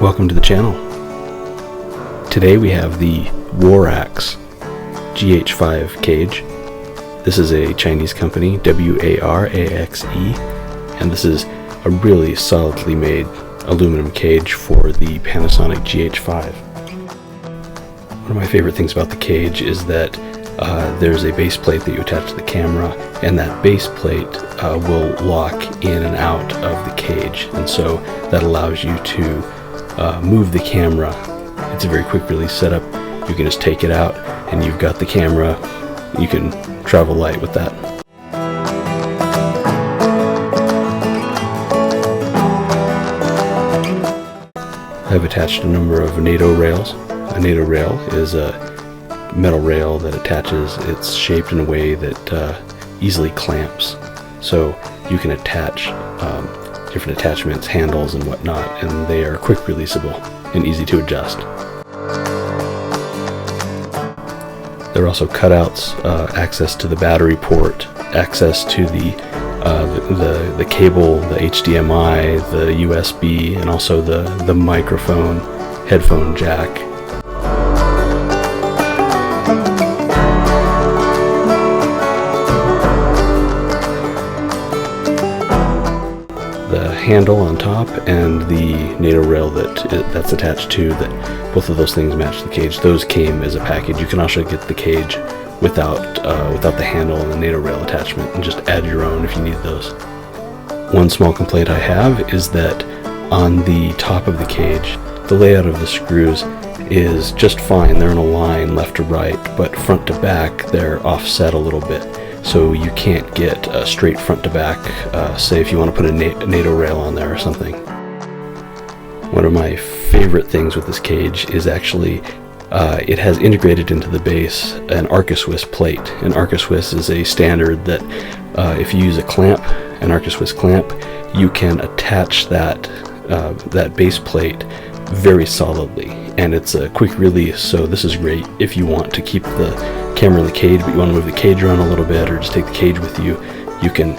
Welcome to the channel. Today we have the WARAXE GH5 cage. This is a Chinese company, WARAXE, and this is a really solidly made aluminum cage for the Panasonic GH5. One of my favorite things about the cage is that there's a base plate that you attach to the camera, and that base plate will lock in and out of the cage, and so that allows you to move the camera. It's a very quick release setup. You can just take it out and you've got the camera. You can travel light with that. I've attached a number of NATO rails. A NATO rail is a metal rail that attaches. It's shaped in a way that easily clamps, so you can attach different attachments, handles and whatnot, and they are quick releasable and easy to adjust. There are also cutouts, access to the battery port, access to the cable, the HDMI, the USB, and also the microphone, headphone jack. The handle on top and the NATO rail that's attached to that, both of those things match the cage. Those came as a package. You can also get the cage without the handle and the NATO rail attachment, and just add your own if you need those. One small complaint I have is that on the top of the cage, the layout of the screws is just fine. They're in a line left to right, but front to back they're offset a little bit. So you can't get a straight front to back, say if you want to put a NATO rail on there or something. One of my favorite things with this cage is actually it has integrated into the base an Arca-Swiss plate. An Arca-Swiss is a standard that if you use a clamp, an Arca-Swiss clamp, you can attach that base plate very solidly, and it's a quick release, so this is great if you want to keep the camera in the cage but you want to move the cage around a little bit, or just take the cage with you. You can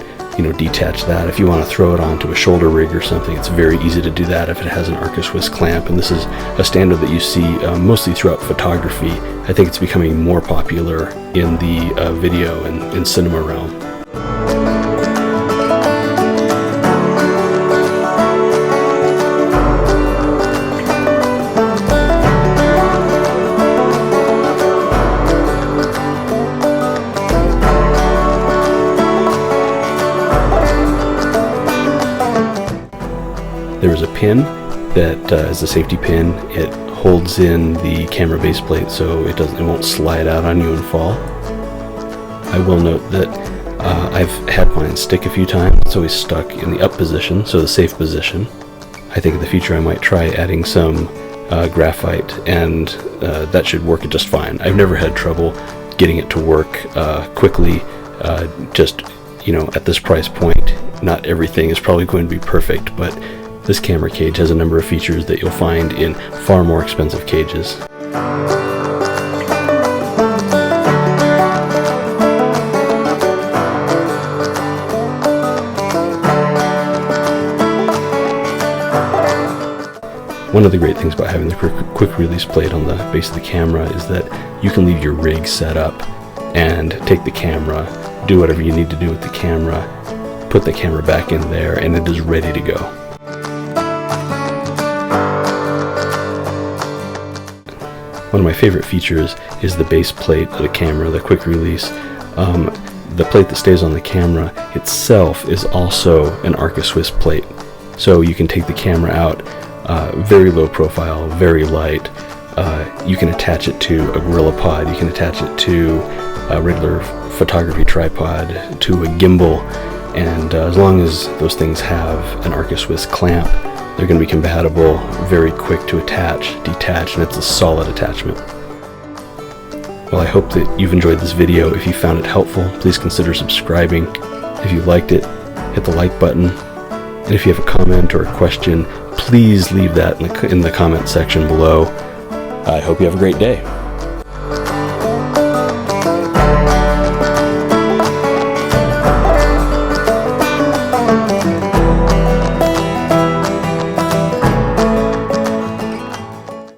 detach that. If you want to throw it onto a shoulder rig or something, it's very easy to do that if it has an Arca-Swiss clamp, and this is a standard that you see mostly throughout photography. I think it's becoming more popular in the video and in cinema realm. There's a pin that is a safety pin. It holds in the camera base plate so it won't slide out on you and fall. I will note that I've had mine stick a few times. It's always stuck in the up position, so the safe position. I think in the future I might try adding some graphite, and that should work just fine. I've never had trouble getting it to work quickly. Just at this price point, not everything is probably going to be perfect, but this camera cage has a number of features that you'll find in far more expensive cages. One of the great things about having the quick release plate on the base of the camera is that you can leave your rig set up and take the camera, do whatever you need to do with the camera, put the camera back in there, and it is ready to go. One of my favorite features is the base plate of the camera, the quick release. The plate that stays on the camera itself is also an Arca-Swiss plate. So you can take the camera out, very low profile, very light. You can attach it to a GorillaPod, you can attach it to a regular photography tripod, to a gimbal, and as long as those things have an Arca-Swiss clamp, they're going to be compatible, very quick to attach, detach, and it's a solid attachment. Well, I hope that you've enjoyed this video. If you found it helpful, please consider subscribing. If you liked it, hit the like button. And if you have a comment or a question, please leave that in the comment section below. I hope you have a great day.